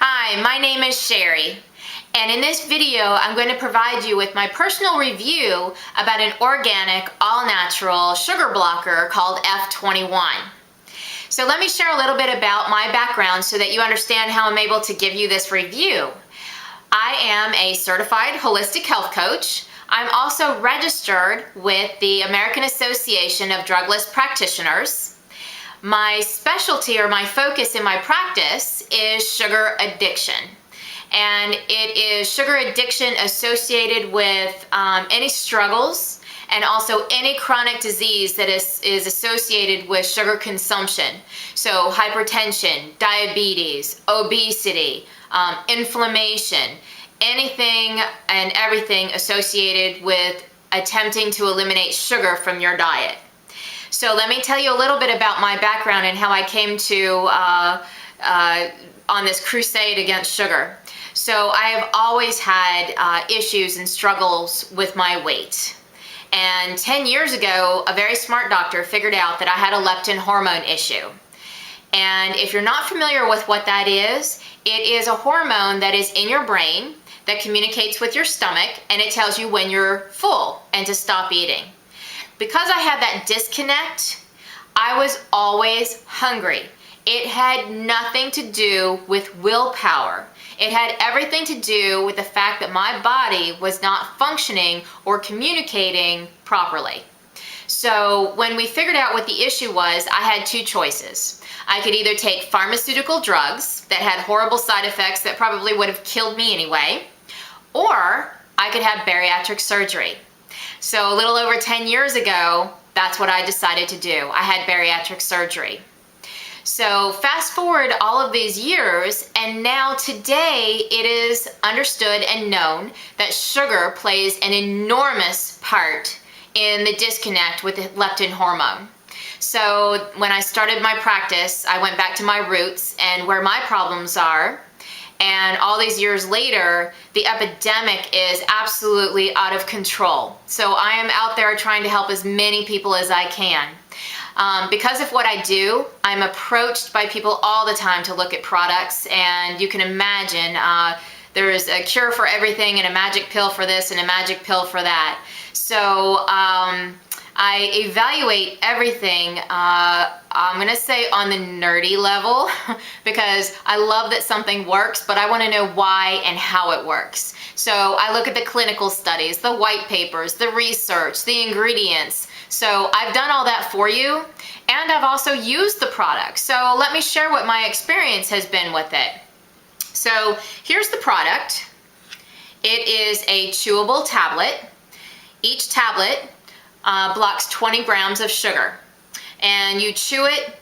Hi, my name is Sherry, and in this video I'm going to provide you with my personal review about an organic, all-natural sugar blocker called F21. So let me share a little bit about my background so that you understand how I'm able to give you this review. I am a certified holistic health coach. I'm also registered with the American Association of Drugless Practitioners. My specialty or my focus in my practice is sugar addiction. And it is sugar addiction associated with any struggles and also any chronic disease that is associated with sugar consumption. So hypertension, diabetes, obesity, inflammation, anything and everything associated with attempting to eliminate sugar from your diet. So let me tell you a little bit about my background and how I came to on this crusade against sugar. So I have always had issues and struggles with my weight. And 10 years ago, a very smart doctor figured out that I had a leptin hormone issue. And if you're not familiar with what that is, it is a hormone that is in your brain that communicates with your stomach, and it tells you when you're full and to stop eating. Because I had that disconnect, I was always hungry. It had nothing to do with willpower. It had everything to do with the fact that my body was not functioning or communicating properly. So when we figured out what the issue was, I had two choices. I could either take pharmaceutical drugs that had horrible side effects that probably would have killed me anyway, or I could have bariatric surgery. So a little over 10 years ago, that's what I decided to do. I had bariatric surgery. So fast forward all of these years, and now today it is understood and known that sugar plays an enormous part in the disconnect with the leptin hormone. So when I started my practice, I went back to my roots and where my problems are. And all these years later, the epidemic is absolutely out of control. So I am out there trying to help as many people as I can. Because of what I do, I'm approached by people all the time to look at products, and you can imagine there is a cure for everything and a magic pill for this and a magic pill for that. So I evaluate everything, I'm going to say on the nerdy level, because I love that something works, but I want to know why and how it works. So I look at the clinical studies, the white papers, the research, the ingredients. So I've done all that for you, and I've also used the product. So let me share what my experience has been with it. So here's the product. It is a chewable tablet. Each tablet blocks 20 grams of sugar, and you chew it,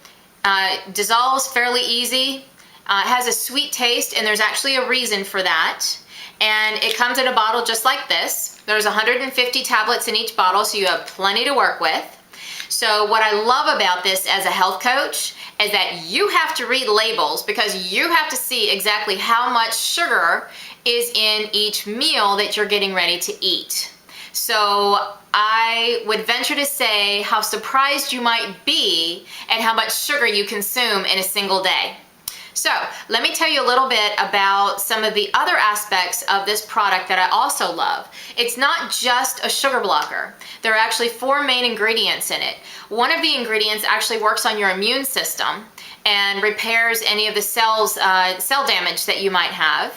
dissolves fairly easy, it has a sweet taste, and there's actually a reason for that. And it comes in a bottle just like this. There's 150 tablets in each bottle, so you have plenty to work with. So what I love about this as a health coach is that you have to read labels, because you have to see exactly how much sugar is in each meal that you're getting ready to eat. So I would venture to say how surprised you might be at how much sugar you consume in a single day. So let me tell you a little bit about some of the other aspects of this product that I also love. It's not just a sugar blocker. There are actually 4 main ingredients in it. One of the ingredients actually works on your immune system and repairs any of the cell damage that you might have.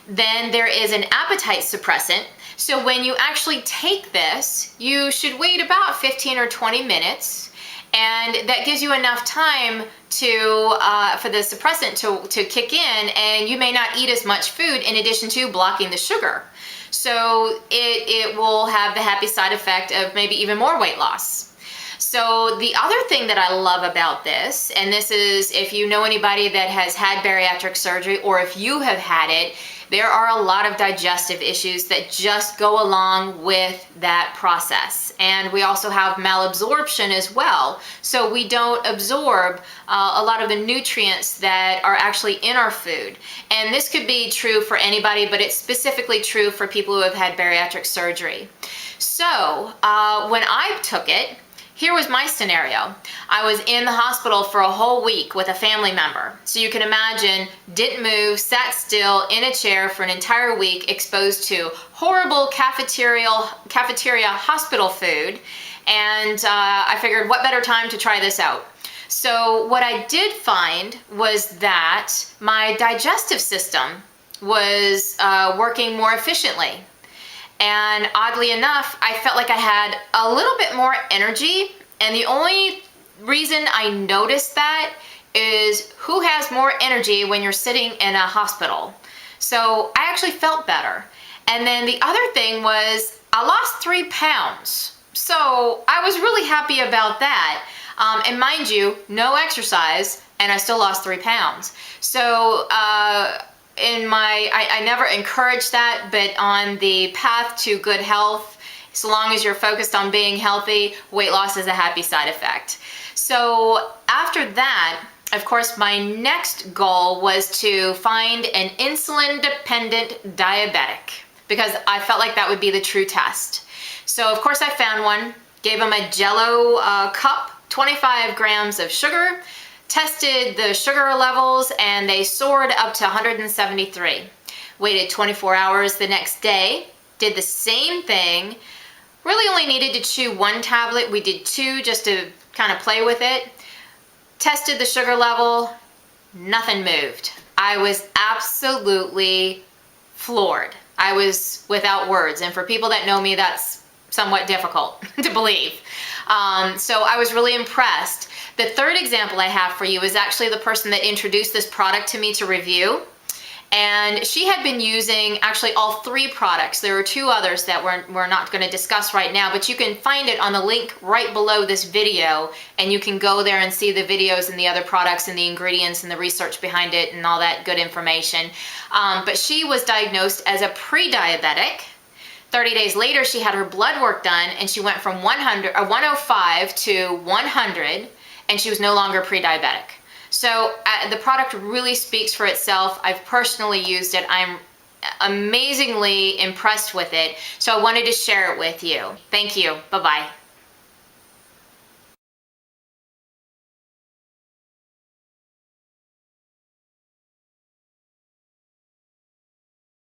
Then there is an appetite suppressant. So when you actually take this, you should wait about 15 or 20 minutes, and that gives you enough time to for the suppressant to kick in, and you may not eat as much food in addition to blocking the sugar. So it will have the happy side effect of maybe even more weight loss. So the other thing that I love about this, and this is if you know anybody that has had bariatric surgery, or if you have had it, there are a lot of digestive issues that just go along with that process. And we also have malabsorption as well. So we don't absorb a lot of the nutrients that are actually in our food. And this could be true for anybody, but it's specifically true for people who have had bariatric surgery. So when I took it, Here was my scenario. I was in the hospital for a whole week with a family member. So you can imagine, didn't move, sat still in a chair for an entire week, exposed to horrible cafeteria hospital food. And I figured, what better time to try this out? So what I did find was that my digestive system was working more efficiently. And oddly enough, I felt like I had a little bit more energy. And the only reason I noticed that is who has more energy when you're sitting in a hospital. So I actually felt better. And then the other thing was I lost 3 pounds. So I was really happy about that. And mind you, no exercise, and I still lost 3 pounds. So I never encourage that, but on the path to good health, so long as you're focused on being healthy, weight loss is a happy side effect. So after that, of course, my next goal was to find an insulin-dependent diabetic, because I felt like that would be the true test. So of course I found one, gave them a Jello cup, 25 grams of sugar, tested the sugar levels, and they soared up to 173. Waited 24 hours the next day, did the same thing, really only needed to chew 1 tablet. We did 2 just to kind of play with it. Tested the sugar level, nothing moved. I was absolutely floored. I was without words, and for people that know me, that's somewhat difficult to believe. So I was really impressed. The third example I have for you is actually the person that introduced this product to me to review. And she had been using actually all 3 products. There were 2 others that we're not going to discuss right now, but you can find it on the link right below this video, and you can go there and see the videos and the other products and the ingredients and the research behind it and all that good information. But she was diagnosed as a pre-diabetic. 30 days later, she had her blood work done, and she went from 105 to 100, and she was no longer pre-diabetic. So the product really speaks for itself. I've personally used it. I'm amazingly impressed with it. So I wanted to share it with you. Thank you. Bye-bye.